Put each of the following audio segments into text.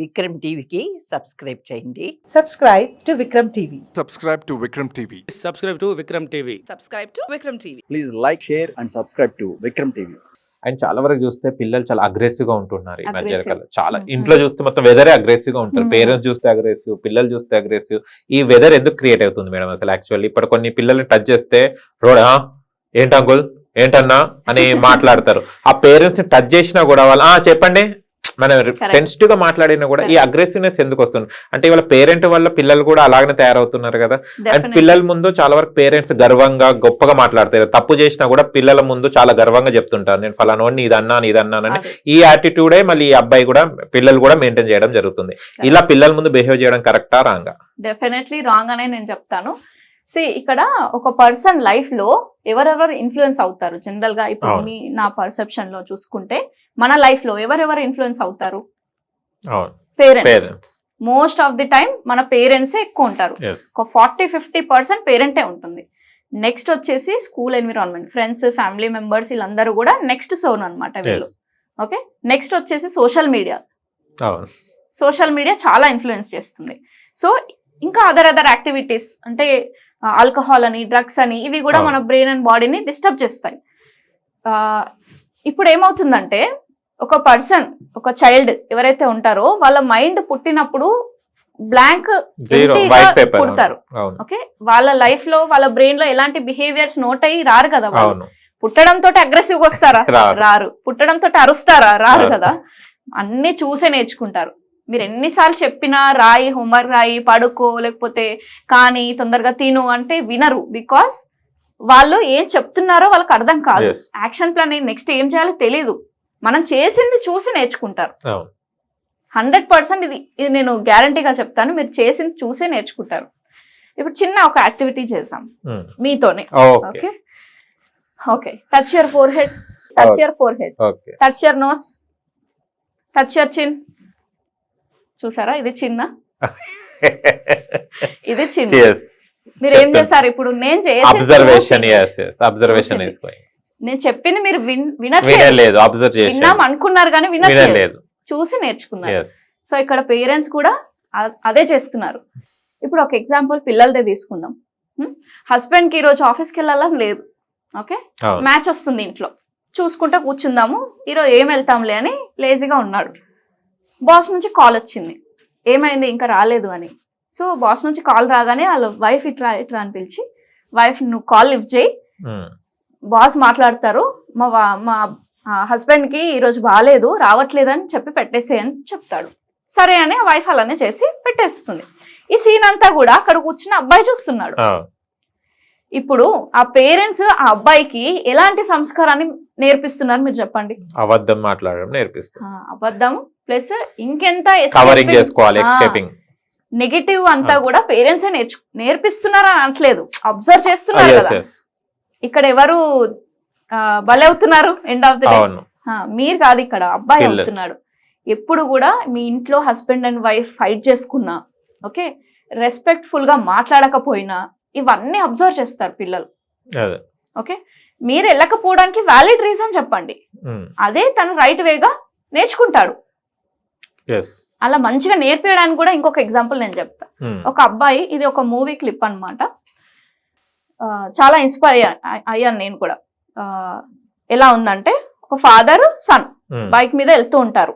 విక్రమ్ టీవీకి సబ్స్క్రైబ్ చేయండి. Subscribe to Vikram TV. Subscribe to Vikram TV. Subscribe to Vikram TV. Subscribe to Vikram TV. Please like, share and subscribe to Vikram TV. And చాలా వరకు చూస్తే పిల్లలు చాలా aggressive గా ఉంటున్నారు ఈ మధ్య Aggressive. కాలంలో. చాలా ఇంట్లో చూస్తే మొత్తం వెదరే అగ్రెసివ్ గా ఉంటారు. పేరెంట్స్ చూస్తే అగ్రెసివ్, పిల్లలు చూస్తే అగ్రెసివ్. ఈ వెదర్ ఎందుకు క్రియేట్ అవుతుంది మేడం అసలు? యాక్చువల్లీ ఇప్పుడు కొన్ని పిల్లల్ని టచ్ చేస్తే రోడ్ ఏంటి అంకుల్ ఏంటన్నా అని మాట్లాడతారు. ఆ పేరెంట్స్ ని టచ్ చేసినా కూడా వాళ్ళు చెప్పండి మనం సెన్సిటివ్ గా మాట్లాడినా కూడా ఈ అగ్రెసివ్నెస్ ఎందుకు వస్తుంది అంటే ఇవాళ పేరెంట్ వల్ల పిల్లలు కూడా అలాగనే తయారవుతున్నారు కదా. అండ్ పిల్లల ముందు చాలా వరకు పేరెంట్స్ గర్వంగా గొప్పగా మాట్లాడతారు. తప్పు చేసినా కూడా పిల్లల ముందు చాలా గర్వంగా చెప్తుంటారు, నేను ఫలానోని ఇదన్నానని. ఈ యాటిట్యూడే మళ్ళీ ఈ అబ్బాయి కూడా పిల్లలు కూడా మెయింటైన్ చేయడం జరుగుతుంది. ఇలా పిల్లల ముందు బిహేవ్ చేయడం కరెక్టా రాంగా? డెఫినెట్లీ రాంగ్ అనే నేను చెప్తాను. ఇక్కడ ఒక పర్సన్ లైఫ్ లో ఎవరెవరు ఇన్ఫ్లుయెన్స్ అవుతారు జనరల్ గా ఇప్పుడు నా పర్సెప్షన్ లో చూసుకుంటే మన లైఫ్ లో ఎవరెవరు ఇన్ఫ్లుయెన్స్ అవుతారు? Parents. Most of the time మన పేరెంట్సే ఎక్కువ ఉంటారు. ఒక 40-50% పేరెంటే ఉంటుంది. నెక్స్ట్ వచ్చేసి school environment, friends, family members, వీళ్ళందరూ కూడా నెక్స్ట్ జోన్ అనమాట వీళ్ళు. ఓకే, నెక్స్ట్ వచ్చేసి సోషల్ మీడియా. సోషల్ మీడియా చాలా ఇన్ఫ్లుయెన్స్ చేస్తుంది. సో ఇంకా అదర్ యాక్టివిటీస్ అంటే ఆల్కహాల్ అని, డ్రగ్స్ అని, ఇవి కూడా మన బ్రెయిన్ అండ్ బాడీని డిస్టర్బ్ చేస్తాయి. ఇప్పుడు ఏమవుతుందంటే ఒక పర్సన్, ఒక చైల్డ్ ఎవరైతే ఉంటారో వాళ్ళ మైండ్ పుట్టినప్పుడు బ్లాంక్ పుడతారు. ఓకే, వాళ్ళ లైఫ్ లో వాళ్ళ బ్రెయిన్ లో ఎలాంటి బిహేవియర్స్ నోట్ అయ్యి రారు కదా. వాళ్ళు పుట్టడంతో అగ్రెసివ్ గా వస్తారా? రారు. పుట్టడంతో అరుస్తారా? రారు కదా. అన్ని చూసే నేర్చుకుంటారు. మీరు ఎన్నిసార్లు చెప్పినా రాయి, హోంవర్క్ రాయి, పడుకో, లేకపోతే కానీ తొందరగా తిను అంటే వినరు. బికాస్ వాళ్ళు ఏం చెప్తున్నారో వాళ్ళకి అర్థం కాదు. యాక్షన్ ప్లాన్ నెక్స్ట్ ఏం చేయాలో తెలీదు. మనం చేసింది చూసి నేర్చుకుంటారు. 100% ఇది నేను గ్యారంటీగా చెప్తాను. మీరు చేసింది చూసే నేర్చుకుంటారు. ఇప్పుడు చిన్న ఒక యాక్టివిటీ చేసాం మీతోనే. Okay okay, touch your forehead, touch your forehead, touch your nose, touch your chin. చూసారా, ఇది చిన్న, ఇది చిన్న. మీరు ఏం చేశారు ఇప్పుడు? నేను నేను చెప్పింది మీరు వినట్లేదు, విన్నాం అనుకున్నారు కానీ వినట్లేదు, చూసి నేర్చుకున్నారు. సో ఇక్కడ పేరెంట్స్ కూడా అదే చేస్తున్నారు. ఇప్పుడు ఒక ఎగ్జాంపుల్ పిల్లలదే తీసుకుందాం. హస్బెండ్ కి ఈరోజు ఆఫీస్కి వెళ్ళాలని లేదు. ఓకే, మ్యాచ్ వస్తుంది, ఇంట్లో చూసుకుంటా కూర్చుందాము, ఈరోజు ఏం వెళ్తాంలే అని లేజీగా ఉన్నాడు. బాస్ నుంచి కాల్ వచ్చింది, ఏమైంది ఇంకా రాలేదు అని. సో బాస్ నుంచి కాల్ రాగానే వాళ్ళ వైఫ్ ఇట్రా అని పిలిచి, వైఫ్ నువ్వు కాల్ లిఫ్ట్ చేయి, బాస్ మాట్లాడతారు, మా హస్బెండ్ కి ఈరోజు బాగాలేదు, రావట్లేదని చెప్పి పెట్టేసేయని చెప్తాడు. సరే అని వైఫ్ అలానే చేసి పెట్టేస్తుంది. ఈ సీన్ అంతా కూడా అక్కడ కూర్చుని అబ్బాయి చూస్తున్నాడు. ఇప్పుడు ఆ పేరెంట్స్ ఆ అబ్బాయికి ఎలాంటి సంస్కారాన్ని నేర్పిస్తున్నారు మీరు చెప్పండి? అబద్ధం మాట్లాడడం నేర్పిస్తారు. అబద్ధం ప్లస్ ఇంకెంత నెగటివ్ అంతా కూడా పేరెంట్స్ నేర్పిస్తున్నారు అని అనట్లేదు, అబ్జర్వ్ చేస్తున్నారు కదా. ఇక్కడ ఎవరు బలి అవుతున్నారు? ఎండ్ ఆఫ్ ది డే మీరు కాదు, ఇక్కడ అబ్బాయి అవుతున్నాడు. ఎప్పుడు కూడా మీ ఇంట్లో హస్బెండ్ అండ్ వైఫ్ ఫైట్ చేసుకున్నా, ఓకే, రెస్పెక్ట్ఫుల్ గా మాట్లాడకపోయినా ఇవన్నీ అబ్జర్వ్ చేస్తారు పిల్లలు. ఓకే, మీరు వెళ్ళకపోవడానికి వ్యాలిడ్ రీజన్ చెప్పండి, అదే తను రైట్ వేగా నేర్చుకుంటాడు. అలా మంచిగా నేర్పించడానికి కూడా ఇంకొక ఎగ్జాంపుల్ నేను చెప్తా. ఒక అబ్బాయి, ఇది ఒక మూవీ క్లిప్ అన్నమాట, చాలా ఇన్స్పైర్ అయ్యాను నేను కూడా. ఎలా ఉందంటే ఒక ఫాదర్ సన్ బైక్ మీద వెళ్తూ ఉంటారు.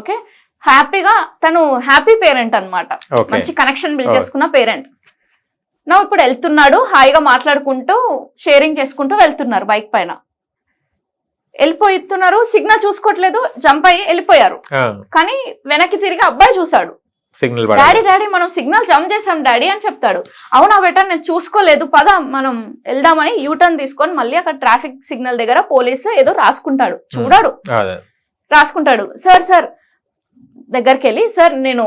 ఓకే, హ్యాపీగా, తను హ్యాపీ పేరెంట్ అన్నమాట, మంచి కనెక్షన్ బిల్డ్ చేసుకున్న పేరెంట్. నా ఇప్పుడు వెళ్తున్నాడు, హాయిగా మాట్లాడుకుంటూ షేరింగ్ చేసుకుంటూ వెళ్తున్నారు బైక్ పైన. వెళ్ళిపోతున్నారు, సిగ్నల్ చూసుకోవట్లేదు, జంప్ అయ్యి వెళ్ళిపోయారు. కానీ వెనక్కి తిరిగి అబ్బాయి చూసాడు, డాడీ మనం సిగ్నల్ జంప్ చేసాం డాడీ అని చెప్తాడు. అవునా బెటర్, నేను చూసుకోలేదు, పద మనం వెళ్దామని యూటర్న్ తీసుకొని మళ్ళీ అక్కడ ట్రాఫిక్ సిగ్నల్ దగ్గర పోలీసు ఏదో రాసుకుంటాడు, చూడాడు, రాసుకుంటాడు. సార్ దగ్గరికి వెళ్ళి, సార్ నేను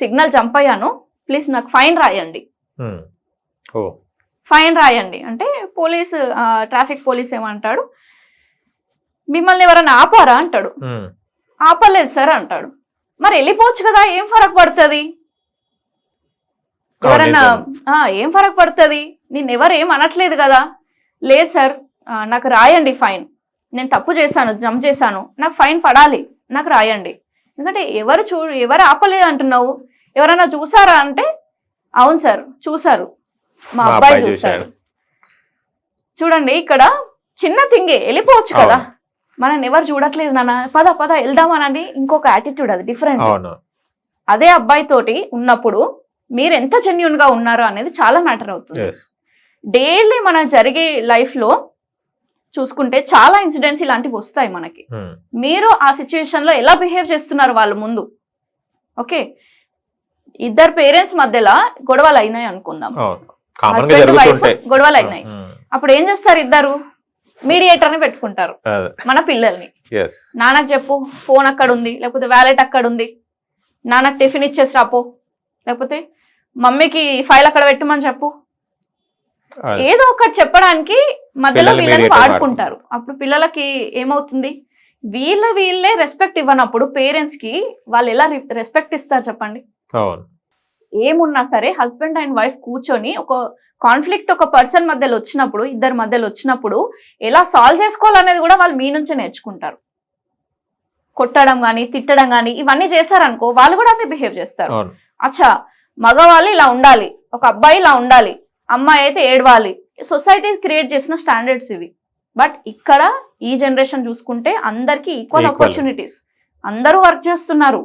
సిగ్నల్ జంప్ అయ్యాను, ప్లీజ్ నాకు ఫైన్ రాయండి, ఫైన్ రాయండి అంటే పోలీసు, ట్రాఫిక్ పోలీస్ ఏమంటాడు, మిమ్మల్ని ఎవరైనా ఆపారా అంటాడు. ఆపలేదు సార్ అంటాడు. మరి వెళ్ళిపోవచ్చు కదా, ఏం ఫరక్ పడుతుంది, ఎవరన్నా ఏం ఫరక్ పడుతుంది, నేను ఎవరు ఏం అనట్లేదు కదా. లేదు సార్ నాకు రాయండి ఫైన్, నేను తప్పు చేశాను, జంప్ చేశాను, నాకు ఫైన్ పడాలి, నాకు రాయండి. ఎందుకంటే ఎవరు ఆపలేదు అంటున్నావు, ఎవరైనా చూసారా అంటే అవును సార్ చూసారు, మా అబ్బాయి చూసాడు. చూడండి ఇక్కడ చిన్న థింగే వెళ్ళిపోవచ్చు కదా, మనం ఎవరు చూడట్లేదు నాన్న, పద పద వెళ్దామనండి, ఇంకొక యాటిట్యూడ్, అది డిఫరెంట్. అదే అబ్బాయి తోటి ఉన్నప్పుడు మీరు ఎంత జెన్యూన్ గా ఉన్నారో అనేది చాలా మ్యాటర్ అవుతుంది. డైలీ మన జరిగే లైఫ్ లో చూసుకుంటే చాలా ఇన్సిడెంట్స్ ఇలాంటివి వస్తాయి మనకి. మీరు ఆ సిచ్యువేషన్ లో ఎలా బిహేవ్ చేస్తున్నారు వాళ్ళ ముందు. ఓకే, ఇద్దరు పేరెంట్స్ మధ్యలో గొడవలు అయినాయి అనుకుందాం, హస్బెండ్ వైఫ్ గొడవలు అయినాయి. అప్పుడు ఏం చేస్తారు, ఇద్దరు మీడియేటర్ ని పెట్టుకుంటారు, మన పిల్లల్ని. నాన్నకు చెప్పు ఫోన్ అక్కడ ఉంది, లేకపోతే వ్యాలెట్ అక్కడ ఉంది, నాన్నకు టిఫిన్ ఇచ్చేసి రాపో, లేకపోతే మమ్మీకి ఫైల్ అక్కడ పెట్టమని చెప్పు, ఏదో ఒకటి చెప్పడానికి మధ్యలో వీళ్ళని వాడుకుంటారు. అప్పుడు పిల్లలకి ఏమవుతుంది, వీళ్ళే రెస్పెక్ట్ ఇవ్వనప్పుడు పేరెంట్స్ కి వాళ్ళు ఎలా రెస్పెక్ట్ ఇస్తారు చెప్పండి. ఏమున్నా సరే హస్బెండ్ అండ్ వైఫ్ కూర్చొని ఒక కాన్ఫ్లిక్ట్ ఒక పర్సన్ మధ్యలో వచ్చినప్పుడు, ఇద్దరి మధ్యలో వచ్చినప్పుడు ఎలా సాల్వ్ చేసుకోవాలనేది కూడా వాళ్ళు మీ నుంచే నేర్చుకుంటారు. కొట్టడం కానీ తిట్టడం కానీ ఇవన్నీ చేశారనుకో వాళ్ళు కూడా అదే బిహేవ్ చేస్తారు. అచ్చా మగవాళ్ళు ఇలా ఉండాలి, ఒక అబ్బాయి ఇలా ఉండాలి, అమ్మాయి అయితే ఏడవాలి, సొసైటీ క్రియేట్ చేసిన స్టాండర్డ్స్ ఇవి. బట్ ఇక్కడ ఈ జనరేషన్ చూసుకుంటే అందరికి ఈక్వల్ ఆపర్చునిటీస్, అందరూ వర్క్ చేస్తున్నారు,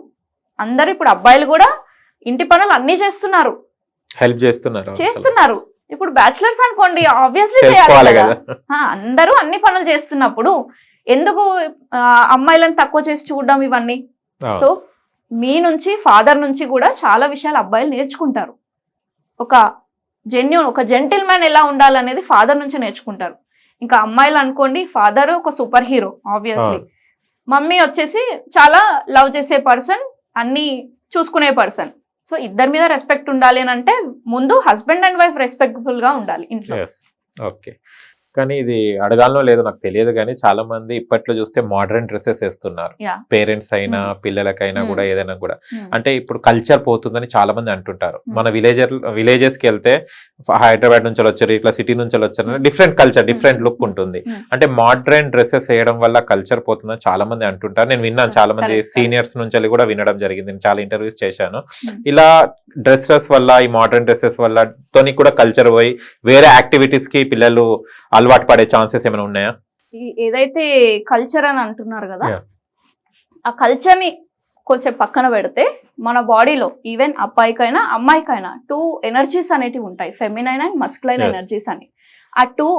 అందరు ఇప్పుడు అబ్బాయిలు కూడా ఇంటి పనులు అన్ని చేస్తున్నారు, హెల్ప్ చేస్తున్నారు. ఇప్పుడు బ్యాచిలర్స్ అనుకోండి ఆబ్వియస్లీ చేయాలి కదా, అందరూ అన్ని పనులు చేస్తున్నప్పుడు ఎందుకు అమ్మాయిలను తక్కువ చేసి చూడడం ఇవన్నీ. సో మీ నుంచి ఫాదర్ నుంచి కూడా చాలా విషయాలు అబ్బాయిలు నేర్చుకుంటారు. ఒక జెంటిల్ మ్యాన్ ఎలా ఉండాలనేది ఫాదర్ నుంచి నేర్చుకుంటారు. ఇంకా అమ్మాయిలు అనుకోండి, ఫాదర్ ఒక సూపర్ హీరో ఆబ్వియస్లీ, మమ్మీ వచ్చేసి చాలా లవ్ చేసే పర్సన్, అన్ని చూసుకునే పర్సన్. సో ఇద్దరి మీద రెస్పెక్ట్ ఉండాలి అని అంటే ముందు హస్బెండ్ అండ్ వైఫ్ రెస్పెక్ట్ఫుల్ గా ఉండాలి ఇంట్లో. ఓకే, కానీ ఇది అడగాలనో లేదో నాకు తెలియదు, కానీ చాలా మంది ఇప్పట్లో చూస్తే మోడర్న్ డ్రెస్సెస్ వేస్తున్నారు, పేరెంట్స్ అయినా పిల్లలకైనా కూడా ఏదైనా కూడా. అంటే ఇప్పుడు కల్చర్ పోతుందని చాలా మంది అంటుంటారు. మన విలేజెస్ కి వెళ్తే హైదరాబాద్ నుంచి వచ్చారు, ఇట్లా సిటీ నుంచి వచ్చారు, డిఫరెంట్ కల్చర్, డిఫరెంట్ లుక్ ఉంటుంది. అంటే మోడర్న్ డ్రెస్సెస్ వేయడం వల్ల కల్చర్ పోతుందని చాలా మంది అంటుంటారు. నేను విన్నాను, చాలా మంది సీనియర్స్ నుంచి కూడా వినడం జరిగింది, నేను చాలా ఇంటర్వ్యూస్ చేశాను. ఇలా డ్రెస్సెస్ వల్ల, ఈ మోడర్న్ డ్రెస్సెస్ వల్ల తోని కూడా కల్చర్ పోయి వేరే యాక్టివిటీస్ కి పిల్లలు అలవాటు పడే ఛాన్సెస్ ఏమైనా ఉన్నాయా? ఏదైతే కల్చర్ అని అంటున్నారు కదా, ఆ కల్చర్ ని కొంచెం పక్కన పెడితే మన బాడీలో ఈవెన్ అబ్బాయికైనా అమ్మాయికైనా 2 ఎనర్జీస్ అనేటివి ఉంటాయి, ఫెమినైన్ అండ్ మస్కులైన్ ఎనర్జీస్ అని. ఆ 2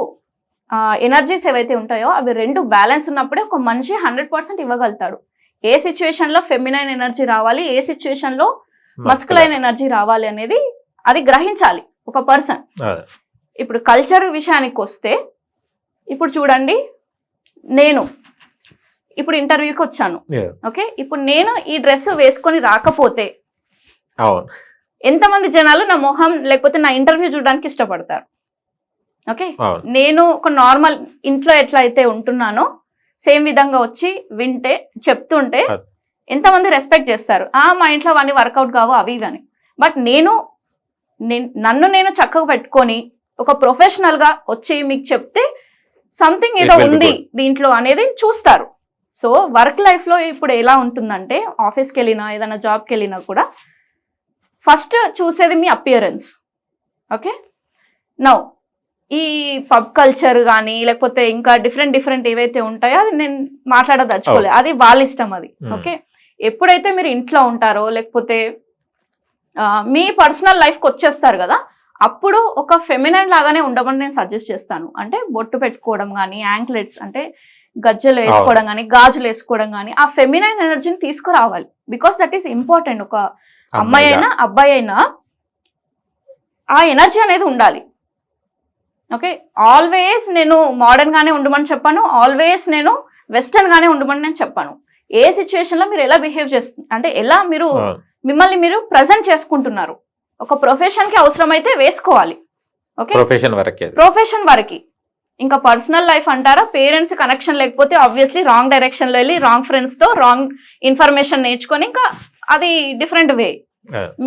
ఎనర్జీస్ ఏవైతే ఉంటాయో అవి 2 బ్యాలెన్స్ ఉన్నప్పుడే ఒక మనిషి 100% ఇవ్వగలుగుతాడు. ఏ సిచ్యువేషన్ లో ఫెమినైన్ ఎనర్జీ రావాలి, ఏ సిచ్యువేషన్ లో మస్కులైన్ ఎనర్జీ రావాలి అనేది అది గ్రహించాలి ఒక పర్సన్. ఇప్పుడు కల్చర్ విషయానికి వస్తే, ఇప్పుడు చూడండి, నేను ఇప్పుడు ఇంటర్వ్యూకి వచ్చాను, ఓకే, ఇప్పుడు నేను ఈ డ్రెస్ వేసుకొని రాకపోతే ఎంతమంది జనాలు నా మొహం లేకపోతే నా ఇంటర్వ్యూ చూడడానికి ఇష్టపడతారు? ఓకే, నేను ఒక నార్మల్ ఇంట్లో ఎట్లా అయితే ఉంటున్నానో సేమ్ విధంగా వచ్చి వింటే చెప్తుంటే ఎంతమంది రెస్పెక్ట్ చేస్తారు, మా ఇంట్లో అవన్నీ వర్కౌట్ కావు అవి ఇవి అని. బట్ నన్ను నేను చక్కగా పెట్టుకొని ఒక ప్రొఫెషనల్ గా వచ్చి మీకు చెప్తే సంథింగ్ ఏదో ఉంది దీంట్లో అనేది చూస్తారు. సో వర్క్ లైఫ్ లో ఇప్పుడు ఎలా ఉంటుందంటే, ఆఫీస్కి వెళ్ళినా ఏదైనా జాబ్కి వెళ్ళినా కూడా ఫస్ట్ చూసేది మీ అపియరెన్స్. ఓకే, నౌ ఈ పబ్ కల్చర్ కానీ లేకపోతే ఇంకా డిఫరెంట్ ఏవైతే ఉంటాయో అది నేను మాట్లాడదలుచుకోలేదు, అది వాళ్ళ ఇష్టం అది. ఓకే, ఎప్పుడైతే మీరు ఇంట్లో ఉంటారో లేకపోతే మీ పర్సనల్ లైఫ్కి వచ్చేస్తారు కదా, అప్పుడు ఒక ఫెమినైన్ లాగానే ఉండమని నేను సజెస్ట్ చేస్తాను. అంటే బొట్టు పెట్టుకోవడం కానీ, యాంక్లెట్స్ అంటే గజ్జలు వేసుకోవడం కానీ, గాజులు వేసుకోవడం కానీ, ఆ ఫెమినైన్ ఎనర్జీని తీసుకురావాలి. Because that is important. ఒక అమ్మాయి అయినా అబ్బాయి అయినా ఆ ఎనర్జీ అనేది ఉండాలి. ఓకే, ఆల్వేస్ నేను మోడర్న్ గానే ఉండమని చెప్పాను, ఆల్వేస్ నేను వెస్టర్న్ గానే ఉండమని నేను చెప్పాను. ఏ సిచ్యువేషన్ లో మీరు ఎలా బిహేవ్ చేస్తున్నారు అంటే ఎలా మీరు మిమ్మల్ని మీరు ప్రజెంట్ చేసుకుంటున్నారు. ఒక ప్రొఫెషన్ కి అవసరమైతే వేసుకోవాలి, ఓకే, ప్రొఫెషన్ వరకు. ఇంకా పర్సనల్ లైఫ్ అంటారా, పేరెంట్స్ కనెక్షన్ లేకపోతే ఆబ్వియస్లీ రాంగ్ డైరెక్షన్ లో వెళ్ళి రాంగ్ ఫ్రెండ్స్ తో రాంగ్ ఇన్ఫర్మేషన్ నేర్చుకొని ఇంకా అది డిఫరెంట్ వే.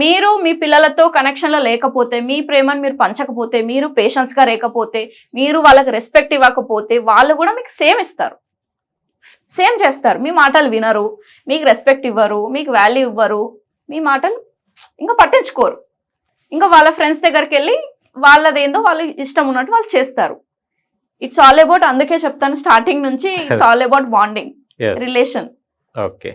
మీరు మీ పిల్లలతో కనెక్షన్ లో లేకపోతే, మీ ప్రేమను మీరు పంచకపోతే, మీరు పేషెన్స్ గా లేకపోతే, మీరు వాళ్ళకి రెస్పెక్ట్ ఇవ్వకపోతే వాళ్ళు కూడా మీకు సేమ్ ఇస్తారు. సేమ్ చేస్తారు. మీ మాటలు వినరు, మీకు రెస్పెక్ట్ ఇవ్వరు, మీకు వాల్యూ ఇవ్వరు, మీ మాటలు ఇంకా పట్టించుకోరు. ఇంకా వాళ్ళ ఫ్రెండ్స్ దగ్గరికి వెళ్ళి వాళ్ళదేందో వాళ్ళు ఇష్టం ఉన్నట్టు వాళ్ళు చేస్తారు. ఇట్స్ ఆల్ అబౌట్, అందుకే చెప్తాను స్టార్టింగ్ నుంచి, it's all about bonding, relation. Okay.